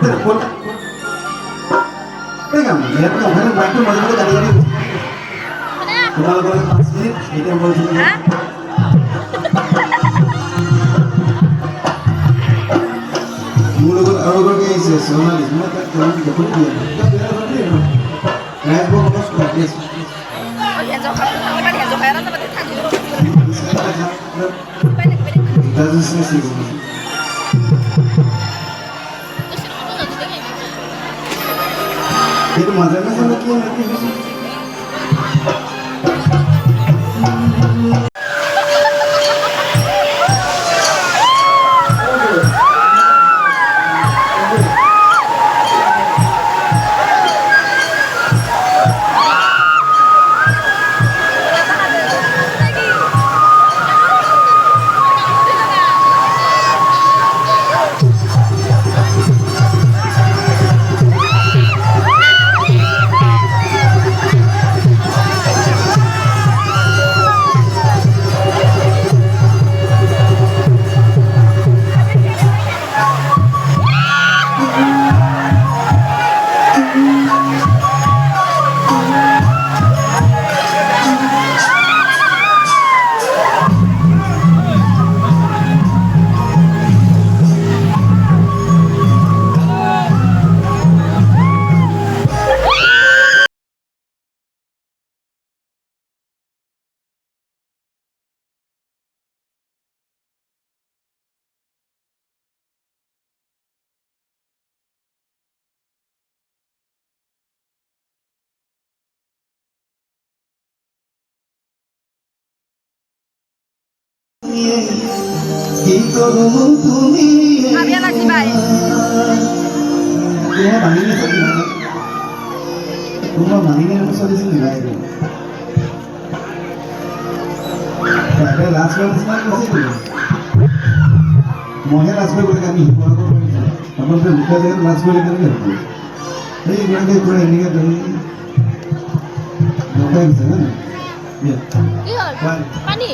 Telepon. Pegang, lihat kamu kan bantu malam itu tadi ini. Kalau kalau 4 menit, itu yang boleh sini. Mulu kalau kayak sih, soalnya semua tak tahu dapat dia. Tak ada apa dia. Nah, gua harus praktis. Oh, ya jauh kan ya jauh heran sama tadi. Kita susah sih. Itu mazanya sama kian lagi. Había la chiva. Rumah manggilnya tadi mana? Rumah manggilnya masuk di sini lah itu. Ada last word semua masih dulu. Maunya last word boleh kami. Apa pun bukan dengan last word itu kan? Jadi mereka kurang ini kan dari apa yang sana? Ya. Iya. Pani.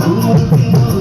Oh,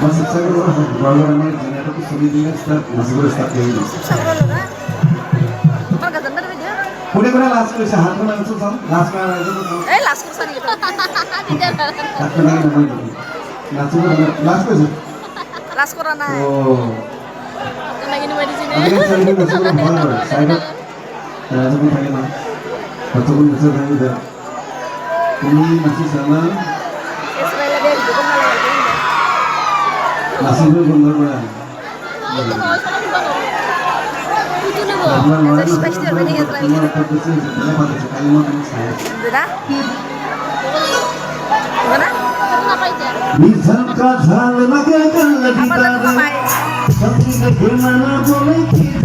Masih saya kalau namanya ternyata tuh sendirinya masih boleh start kayak gitu. Udah last kali sehat kan langsung sama last kali itu tuh. Last kursan gitu. Tidak. Last kali. Last corona. Oh. Cuma ini di sini. Ini saya ini masih belum mau. Saya sebelum tanya mah. Waktu pun besar tanya dah. Ini masih sama. Israel dia gitu kan malah lagi. Masih belum benar. Itu mau salah di bawah. Itu nih bu. Jadi spesial wedding Israel. Sudah? Mana? Apa itu? Apa apa? Tapi bagaimana boleh kita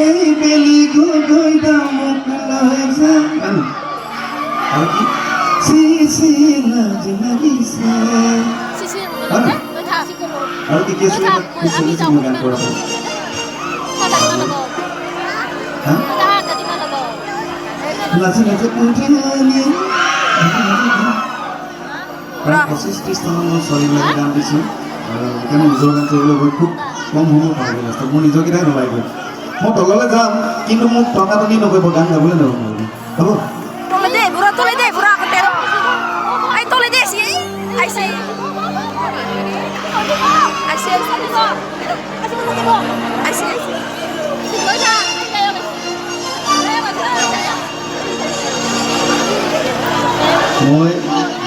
এই বেলি গগৈ দামক লৈ যা আৰু কি C C লাজ লাগিছে Sisi yang Ano? mana? Mata si Kulo. আৰু কি কি আছে Ami tahu গান কৰা Mata mana go? হা Mata tadi mana go? লাজে লাজে পুঠিয়ানি প্ৰায় 25-30টা মই ছোৱালীবিলাকে গান দিছোঁ সেইকাৰণে নিজৰ গান কৰিবলৈ গৈ খুব কম সময় পাব লাষ্টত মোৰ নিজকেইটাই নলাই গৈ মই তললৈ যাম কিন্তু মোক টনাটনি নকৰিব গান গাবলৈ নহ'ব হ'ব Tole deh, bura aku tero. Ay, tole deh sih. Ay, sih. Ay, sih. Ay, sih. মই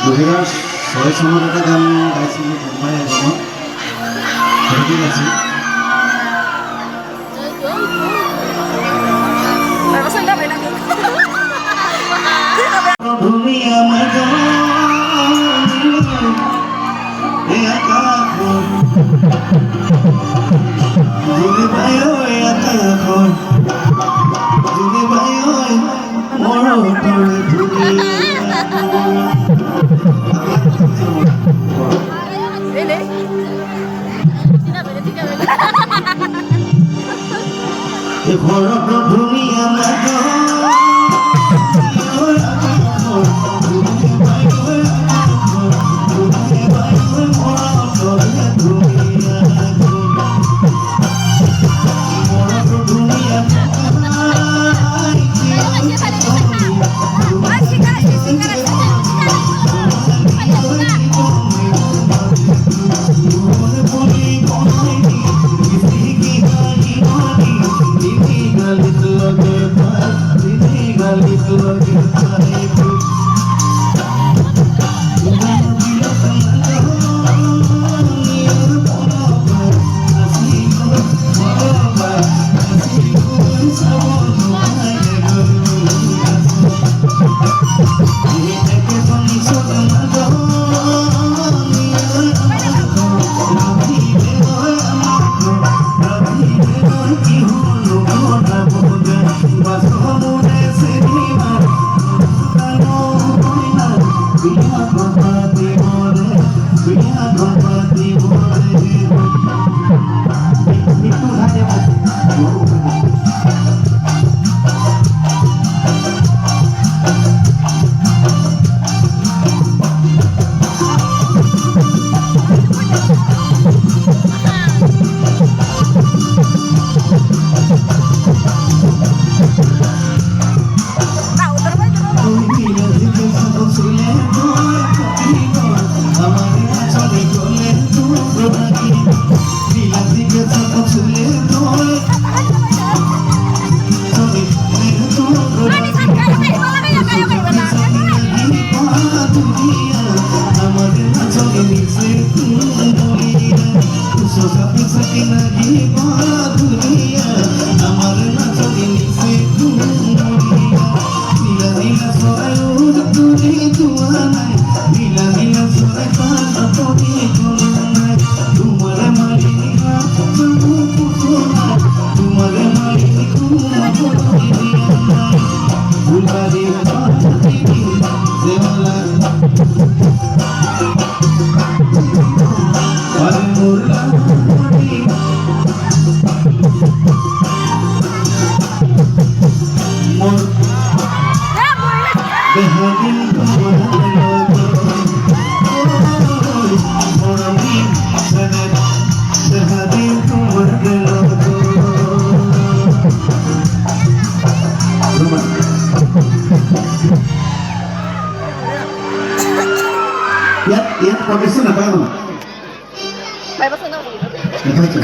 2006 চনত এটা গান গাইছিলোঁ মুম্বাই এলবামত সেইটো গাইছোঁ Vamos a ir a ver aquí. দুনিয়া মাজত আকাশখন জুনে বাই আকাশখন জুনে বাই মোৰ দৰে Ini. ঘৰত ধুনীয়া মাজত Lihat progresnya apa ya? Bebas na ako. Apa itu?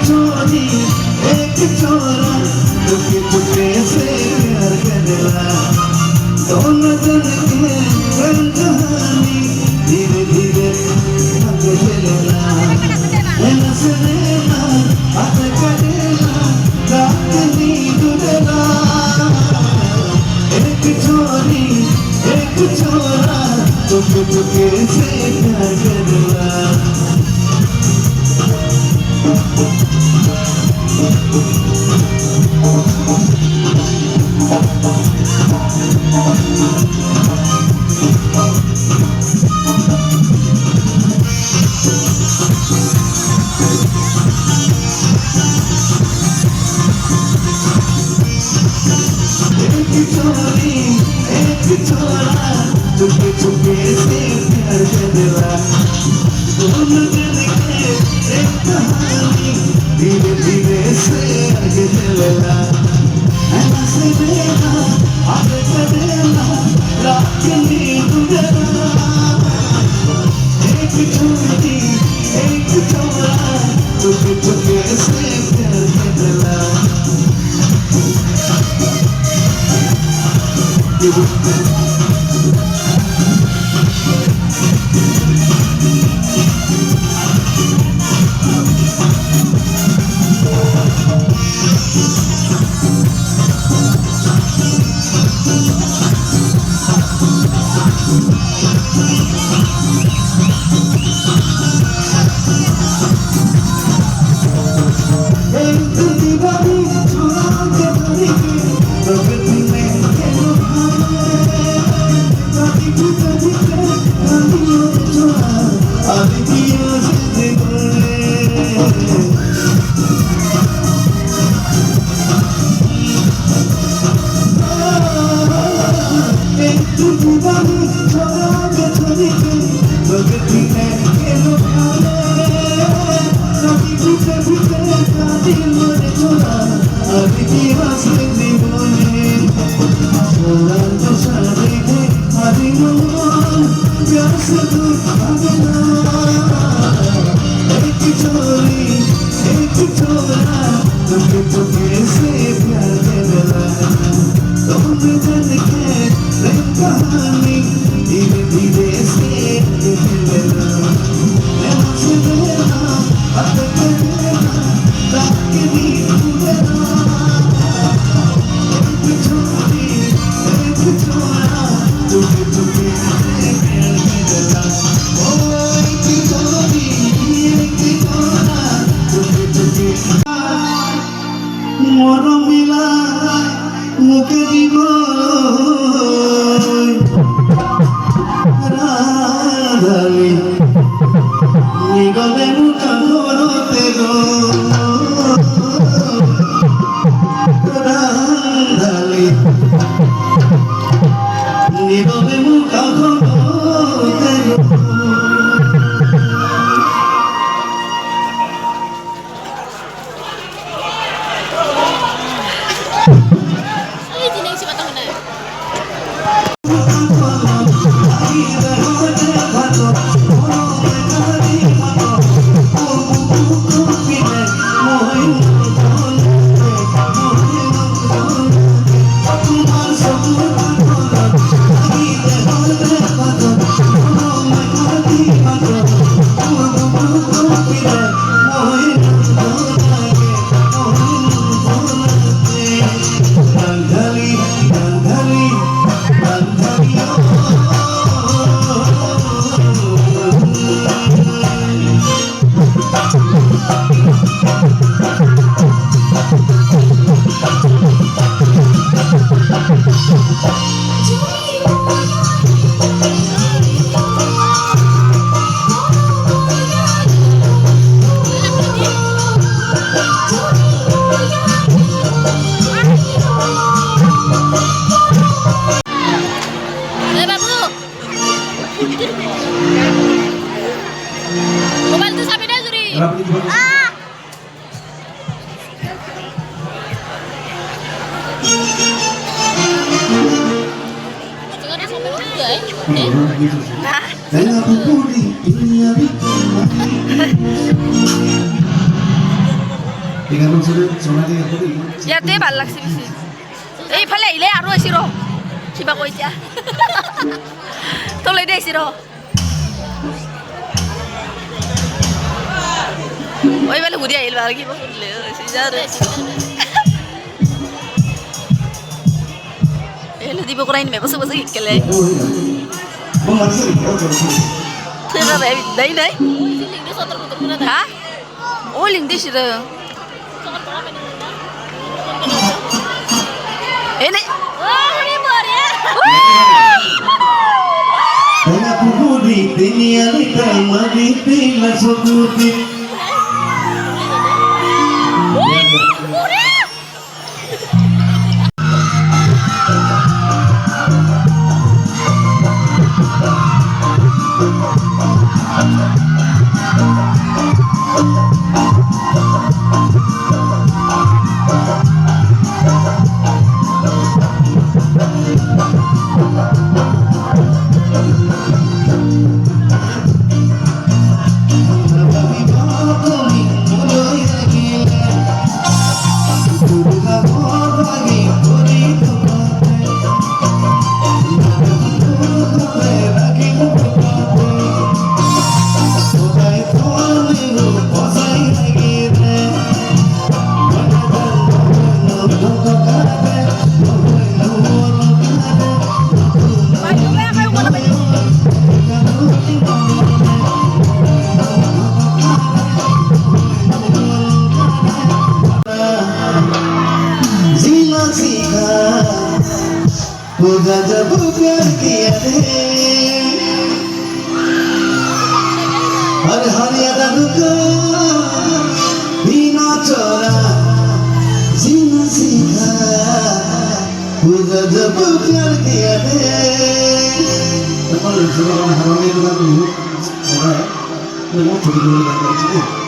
चोरी एक चोरा चुपके चुपके से प्यार करला दोनों जन के प्रेम कहानी धीरे धीरे आगे चलेला नैना से नैना हाथ कटेला रात नींद उड़ेला एक चोरी एक चोरा चुपके चुपके से प्यार करला चुपके चुपके से प्यार करला दोनों जन के एक कहानी धीरे धीरे से आगे चलेला नैना से नैना आगे चलेला रात नींद उड़ेला एक चोरी एक चोरा चुपके चुपके से प्यार करला এখানে ছেলে সোনালি এখন ইয়াতে ভাল লাগছে বেছি এইফালে আহিলে আৰু আছি ৰ কিবা কৈ এতিয়া তলে দে আছি ৰ ওই বেলে ঘুরি আহিল আৰু কিবা কৰিলে এলে দিব কৰাই নিমে বসে বসে কেলে মই মাতিছে তেৰা নাই নাই লিংকে সতর সতর করে হা ও লিং দিছি ৰ সকাল পড়া পেনি এনে ও হরি বরে Tengah pukuli, dunia litai mati tina sokuti. पूजा जब प्यार किया रे हर हर याद को बिना चोरा जीना सीखा पूजा जब प्यार किया रे तब जीवन हरने लगा तो है मैं थोड़ी दूर लगा चुके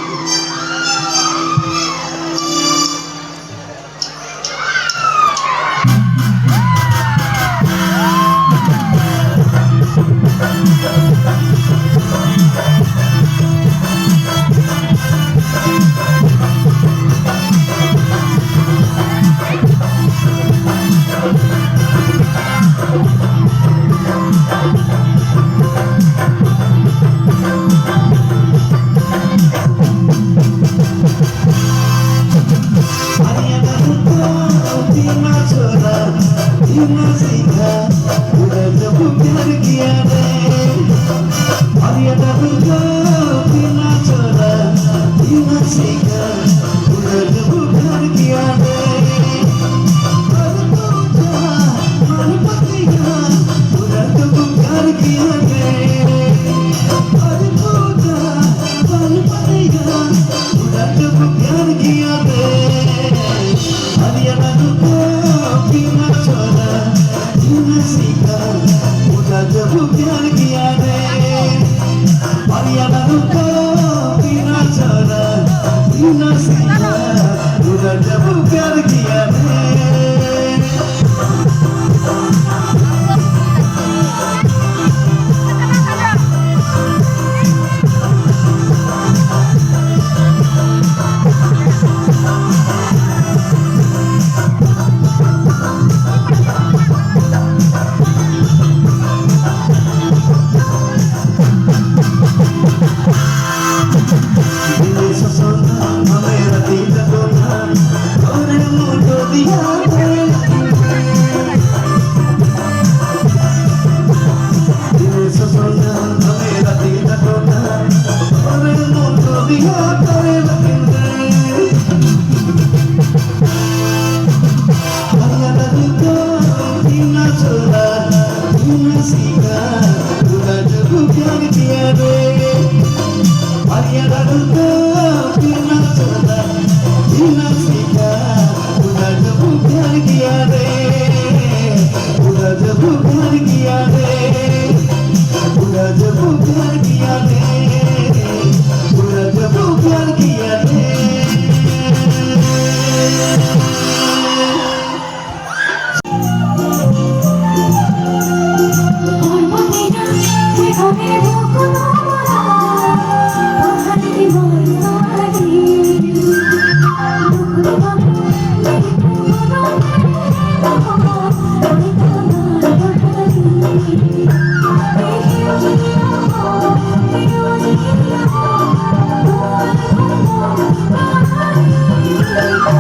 Rồi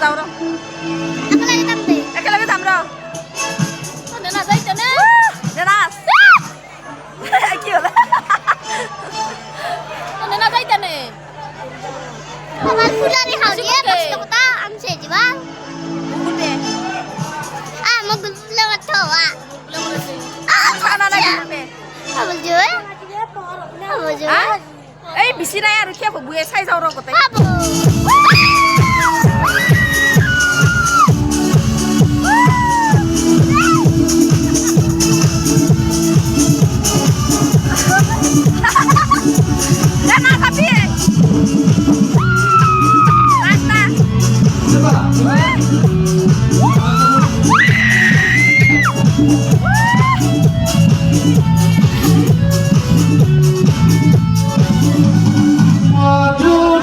giàu đâu. Em cái là cái thầm rồi. Nên là dây cho nên. Đây là. Kiểu đấy. Nên là dây cho này. Kapan pula di hal dia pas kita am seji bang. Bukun deh. Ah mau lewat tawa. Sana lagi deh. Apa jual? Apa jual? Ah? Eh, bisina ya rukia apa buaya saya sauro kota. Apa? Jangan tapi. Rasta. Waduh.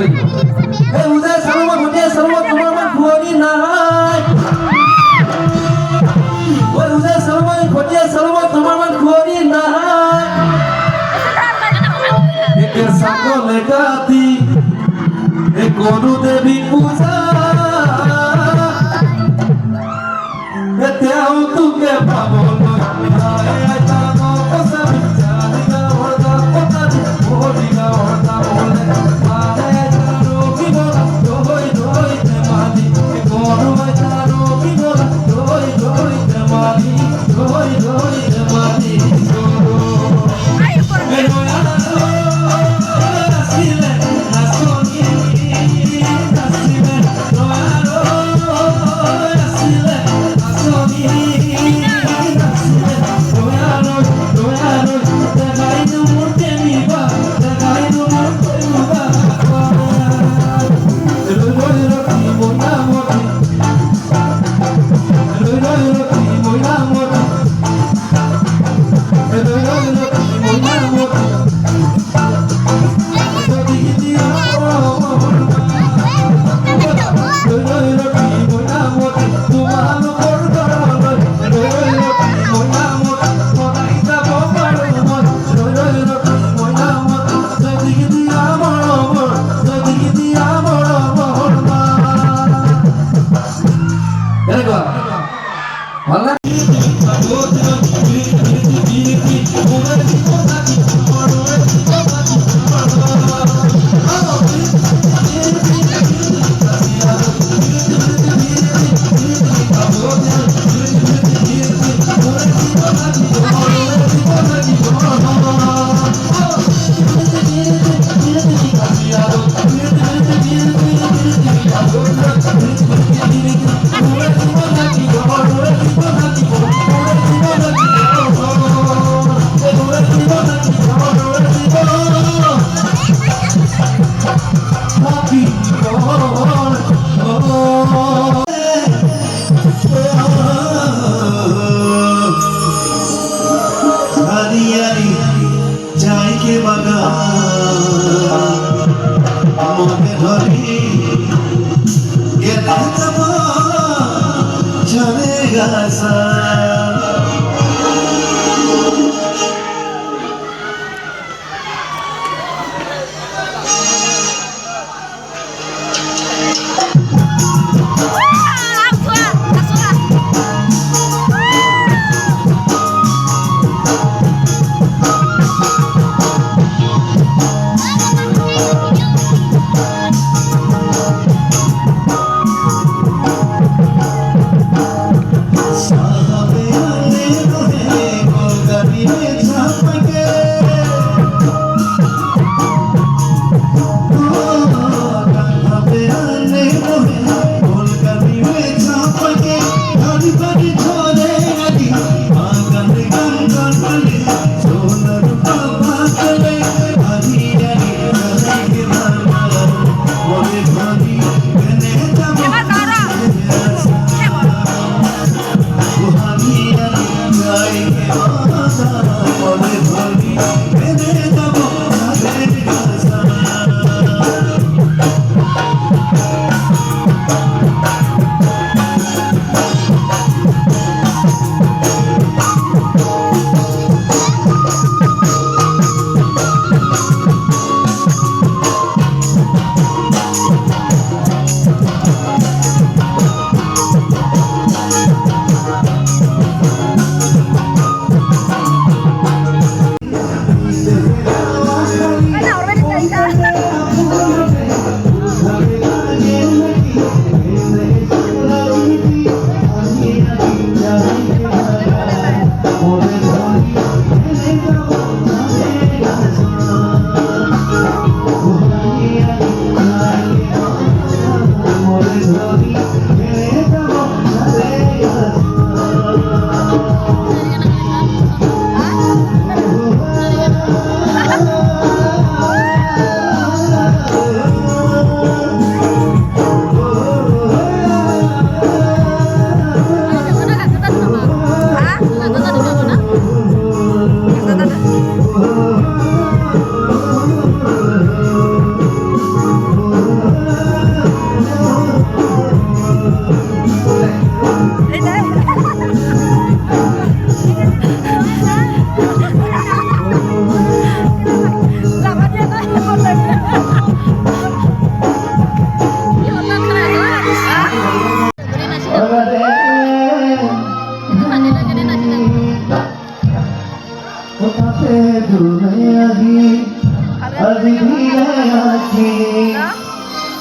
Hey, udah sama dia sama teman gua ni naik. Wah, udah sama dia sama teman gua ni naik. Eke sako lekati, ekoru devi puja. Ete auto ke pabon, ay tamo kosa bichari ga orda kota di boli ga orda bole. Ay taro ki bola, doi te mali, ekoru ay taro ki bola, doi te mali, doi te mali. Pero ya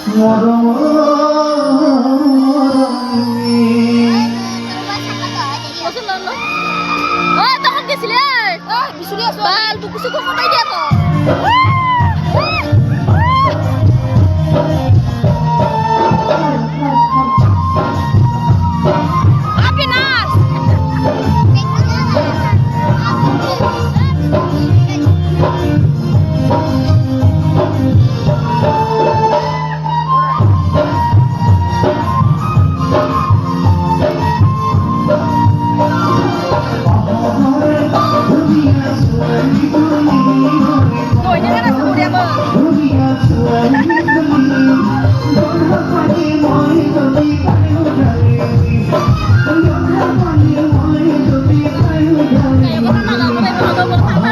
Maksud lo? Oh, takut ke sini. Oh, bisulia soal buku suku apa dia tuh? Api nas. Tuh, ini kan aku dia bang. Kayak gue pernah nggak mulai pertama.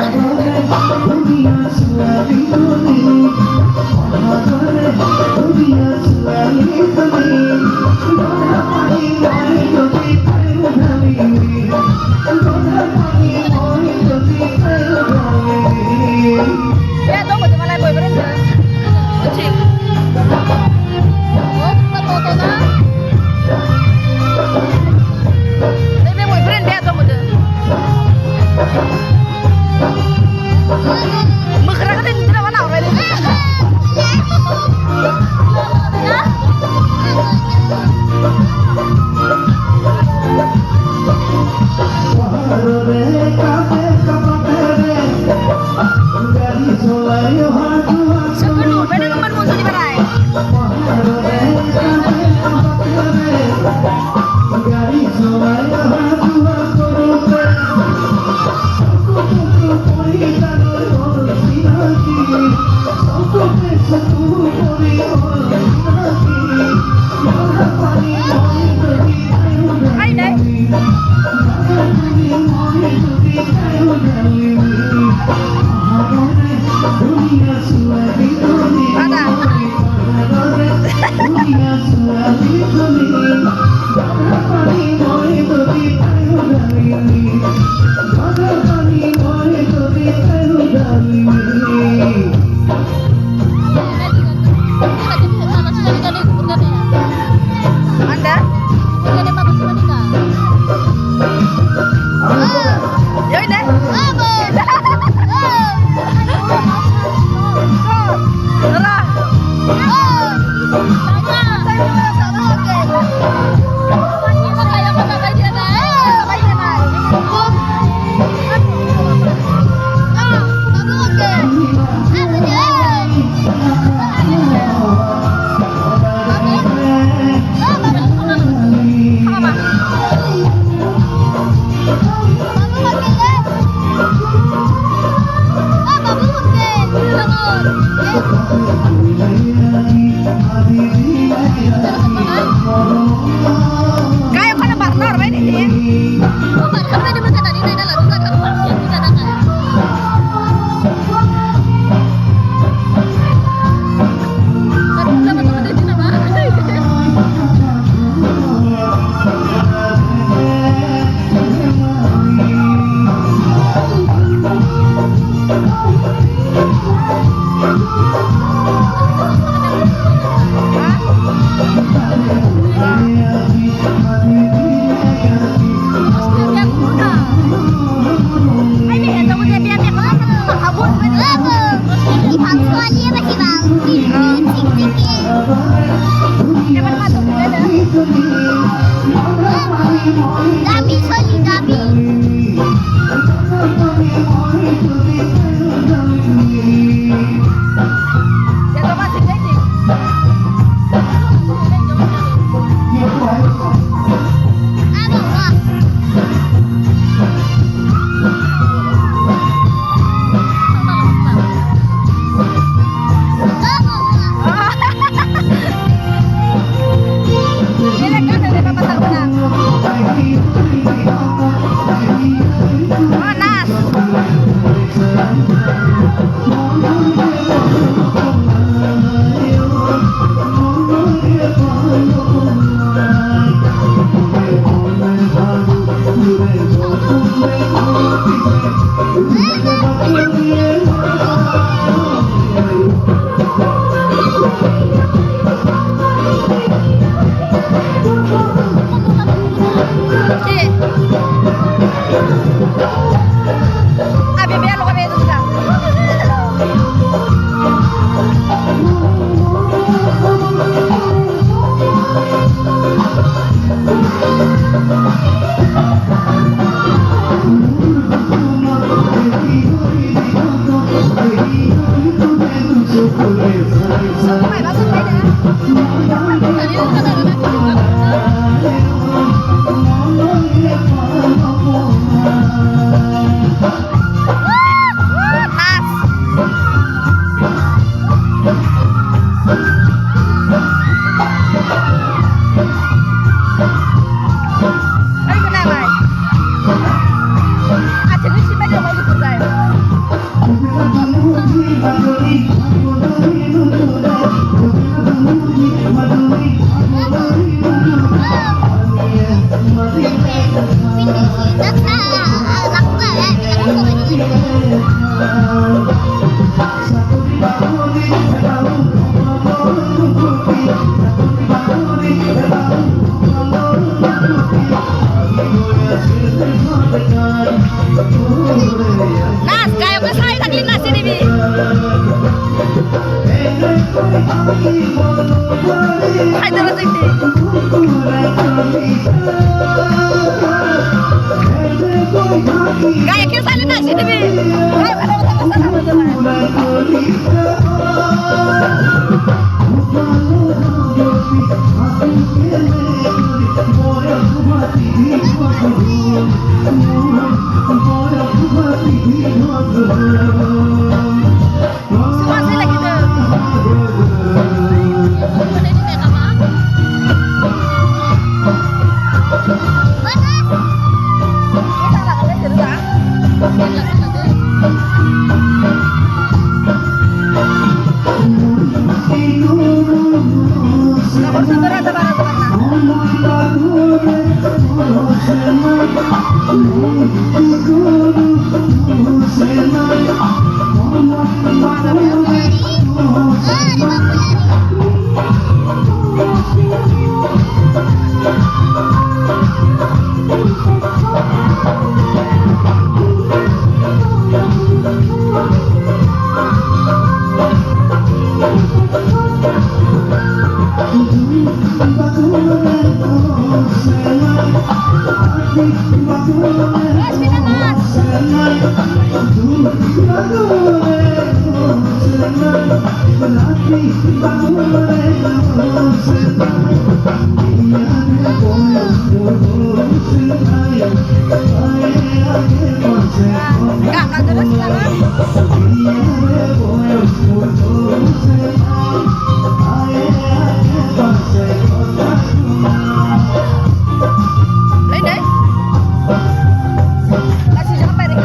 Ya, tau gak cuma boy berenda. Kucing. Oh, foto na. Tapi boy berenda tau gak? Bergerak kan tidak mana orang ini. Sepenuh, beda teman musuh di barai. Hai deh. Anda? Ya udah. Kayak pada partner main ini. Oh, partner tadi berkata tadi ada lagu kan yang kita dengar. Baru dapat teman dari nama. Dami, sorry, Dami. Ano ba? Ini kan dari Papa Sarpana. Oke. Abi biar lo kami itu juga. Sampai masuk aja. Tadi kan ada lagi juga. Ayo kena mai. Aja ni siapa yang mau ikut saya? Nas, kayo ka saya tagli nas ini bi. Ay terus ini. Kayo kyo sali nas ini bi. Kayo kada sama-sama teman. Semua saya lagi tu. Mana ini kayak apa? Kita lah kalau cerita. Bilang tadi. Kamu segera teman-teman. Mas, pindah mas. Enggak, terus sekarang. Lain deh. Kasih siapa deh?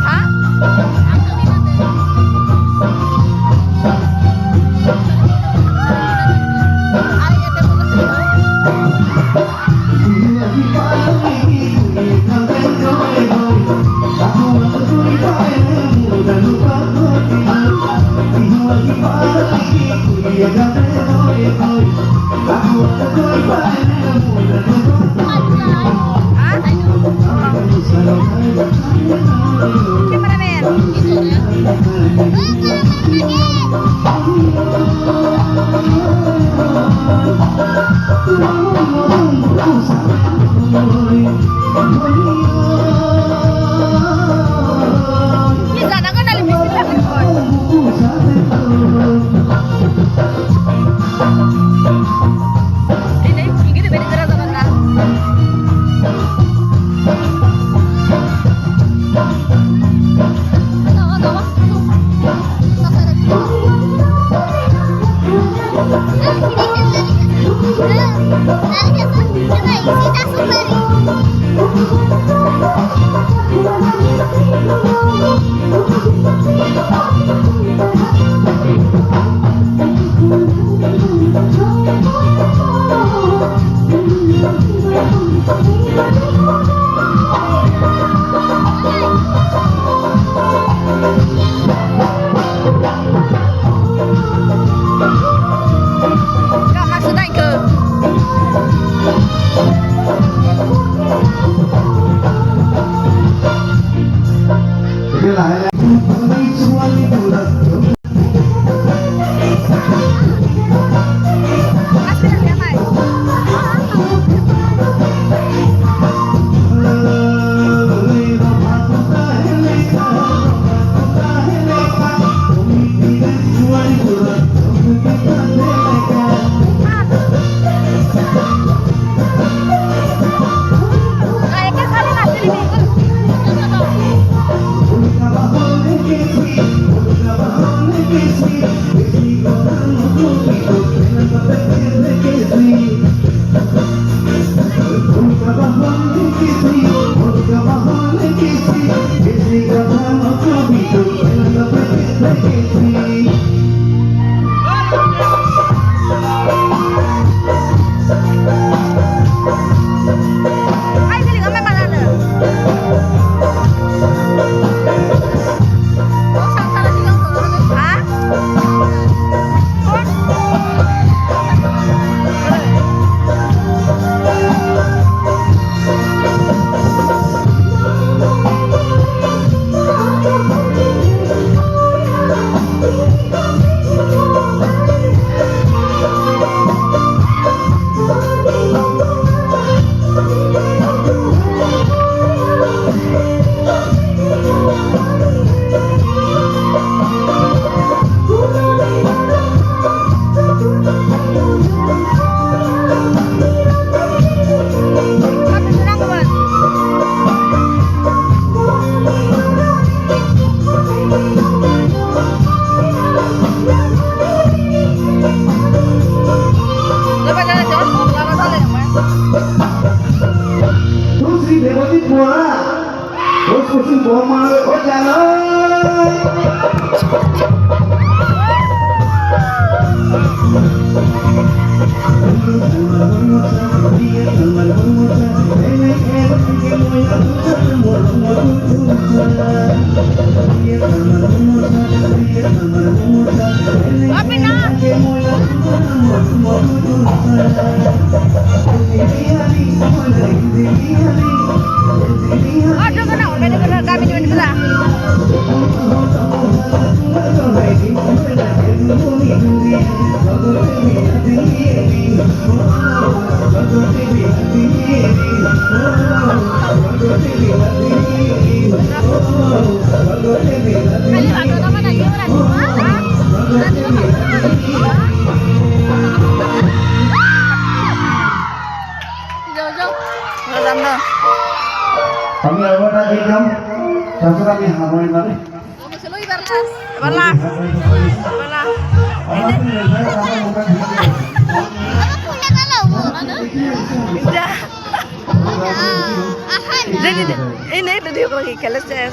Hah? Cameraman. Ini sana kan ada bisnis lagi, Ini gitu beda terasa kan? Ay, sini kami mana ada? Oh, salah silang tuh. Hah? Kami senang kawan. Lepas jalan jalan, lama jalan ya, Mas. Terus di deposit bola. Terus pusing bola malu. Oh jalan. Tapi nak. Aduh, kenapa? Bener-bener kami cuma di sana. Kali ada nama lagi orang di mana? Jauh-jauh. Sama. Kami lewat lagi jam. Langsung kami harmonin lagi. Selalu ibarat. Ibarat. Ibarat. Aku udah kalau mau. Udah. Ahan. Jadi ini tadi aku lagi kelas ya.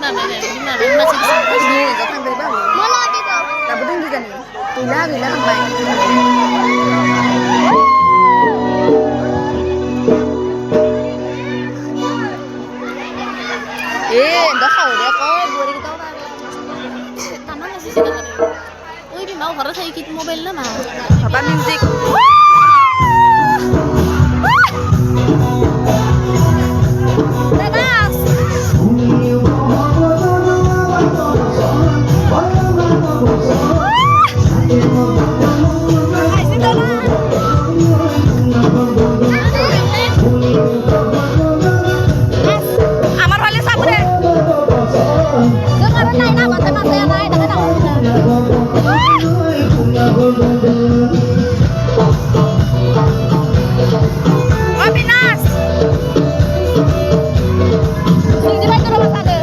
masih bisa. Ini kau kan dari bang. Mau di bawah. Tak betul juga nih. Gila sampai. Dah kau dia kau 2000 tahun lagi. Tanah masih sih kan. Ui, di mau harus saya ikut mobil lah mah. Apa music? Tegas. Ay, si Tegas. Amar wali sabu deh. Dengar naik nama teman saya naik dengan aku. Oh, Pinas. Sing di mana rumah tadi?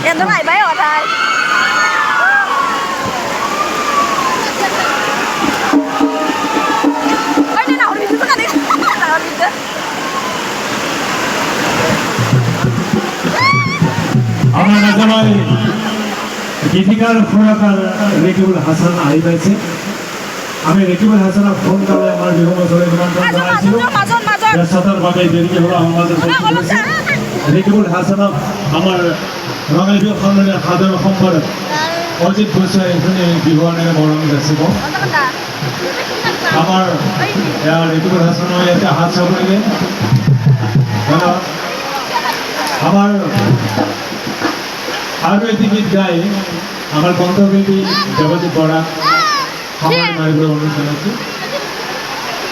Em tôi lại bé ở đây. Ôi, đi nào đi, cứ cả đi. Nào đi chứ. আমার নাজামাই গীতিকার সুরাকার রেকিবুল হাসান আহি পাইছে আমি রেকিবুল হাসানক phone করে আমার বিভিন্ন ধরে নিমন্ত্রণ জানাইছিল ব্যস্ততার দেরিকে হলো আমাদের রেকিবুল হাসানক আমার ৰঙালী বিহু সন্মানীয় সাধাৰণ সম্পাদক অজিত গোস্বামী এখানে বিহুৱানেৰে মৰম যাচিব আমাৰ ৰেকিবুল হাসানৰ ইয়াতে হাত চাবলৈকে আমার আরও একটি গীত গাই আমার বন্ধুবিন্দু দেবজিৎ বরা আমার মারিগুলো অনুরোধ জানাচ্ছি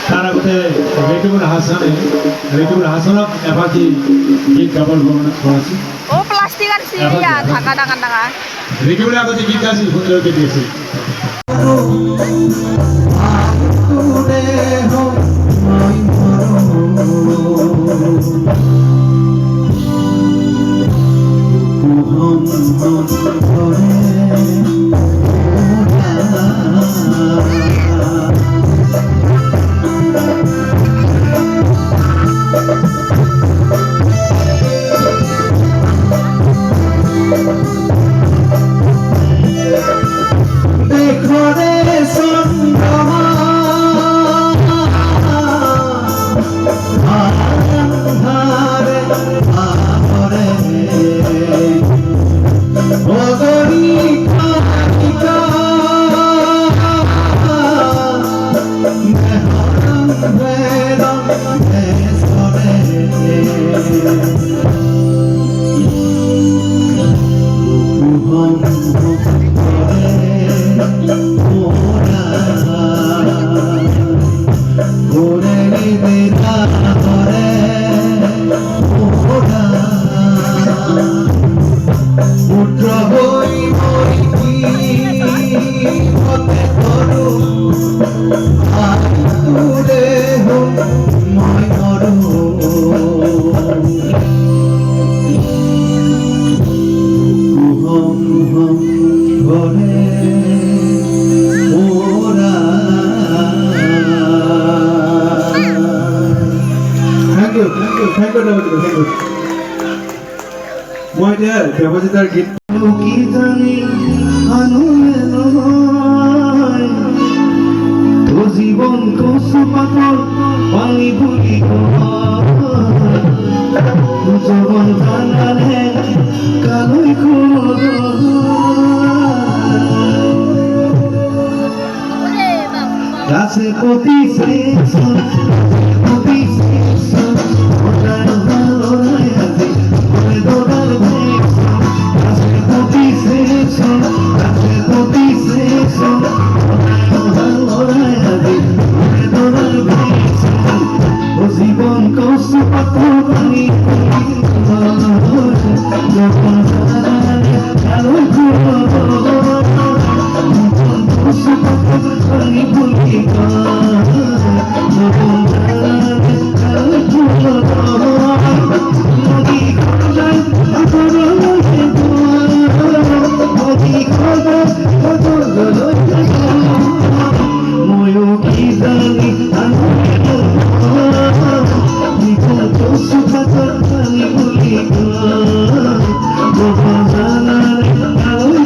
তার আগতে রেকিবুল হাসানক এবারটি গীত গাবার বর্ণনা করেছি ও প্লাস্টিক আর সিরিয়া ঢাকা ঢাকা ঢাকা রেকিবুল আগতে গীত গাছি সুন্দরকে দিয়েছি Hare আমরে ও গরিকা মেহরম বেদম এসরে হুম করে মোরা গোরে বেদা করে মোরা পুত্র হই মই কি হতে করু আই তুরে হুম মই করু হুম হুম করে মোরা Thank you, thank you. মই এতিয়া দেৱজিতৰ গীত কি জানি আনুলে নহয় তো জীৱন কচু পাতৰ পানী বুলি জবন জানালে কালৈ গাছে পতি শ্রেষ্ঠ পতি শ্রেষ্ঠ ওটার ভালোরাই আছে ওরে দোড়ার ভেক্ষ গাছে পতি শ্রেষ্ঠ গাছে পতি শ্রেষ্ঠ ওটার ভালোরাই আছে ওরে দোড়ার ভেক্ষ ও জীবন কৌশু পাথর পানি যখন জানালে কালোই কৌশু পাথর পানি ভুলি যখন জানালে কালোই নদী খোঁজায় আতর লইতে নদী খোঁজায় আতর লইতে ময়ূ কি জানি জীবন কৌশু পাথর পানি ভুলি যখন জানালে কালোই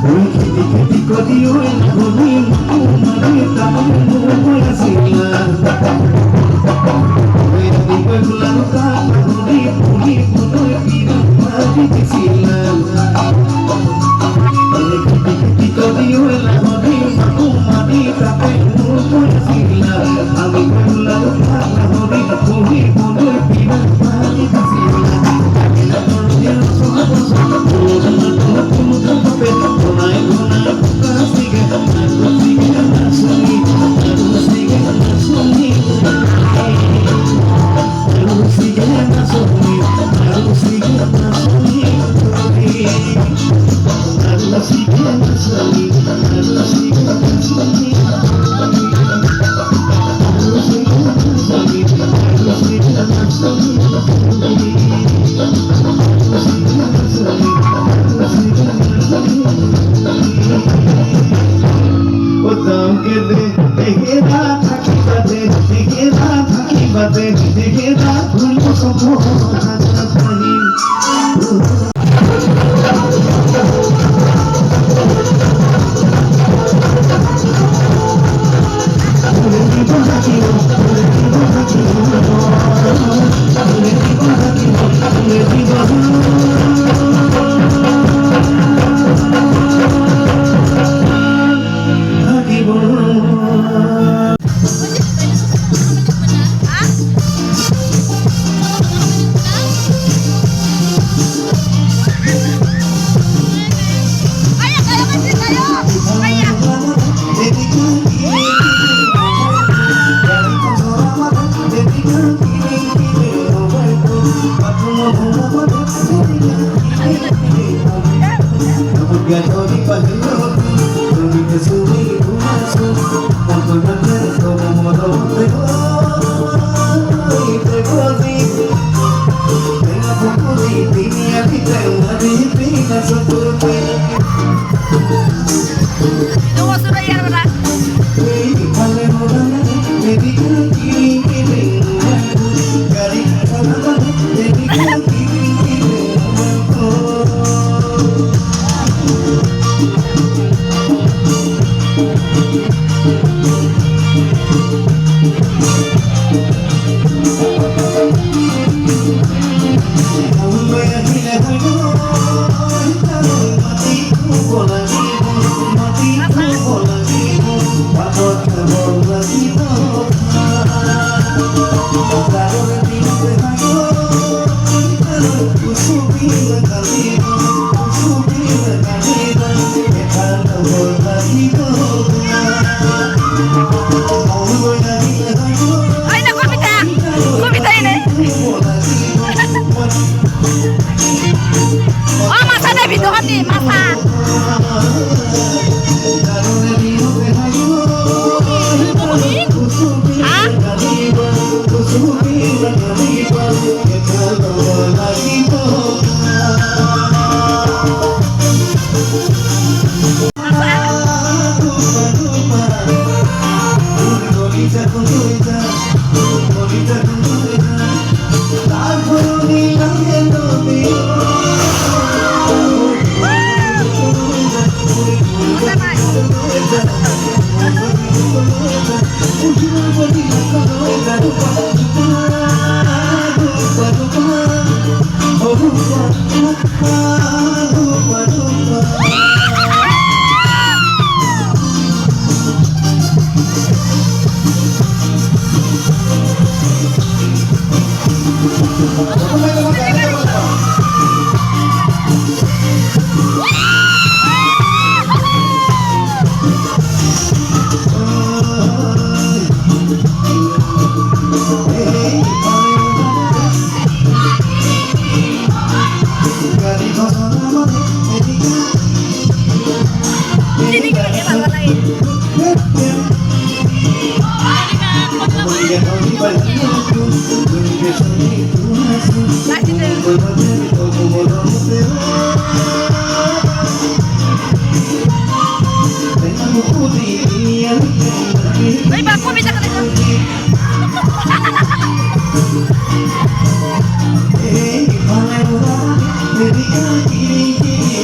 ওই খেতি খেতি করি ওই ধনী মানে তাহলে হয়েছিল ওই দিকে গুলানো কাঠি পুরি পুরি পিরা মারি দিছিল ওই খেতি খেতি করি ওই ধনী মানে তাহলে হয়েছিল আমি গুলানো কাঠি পুরি পুরি পিরা মারি দিছিল दिया गिरी गिरी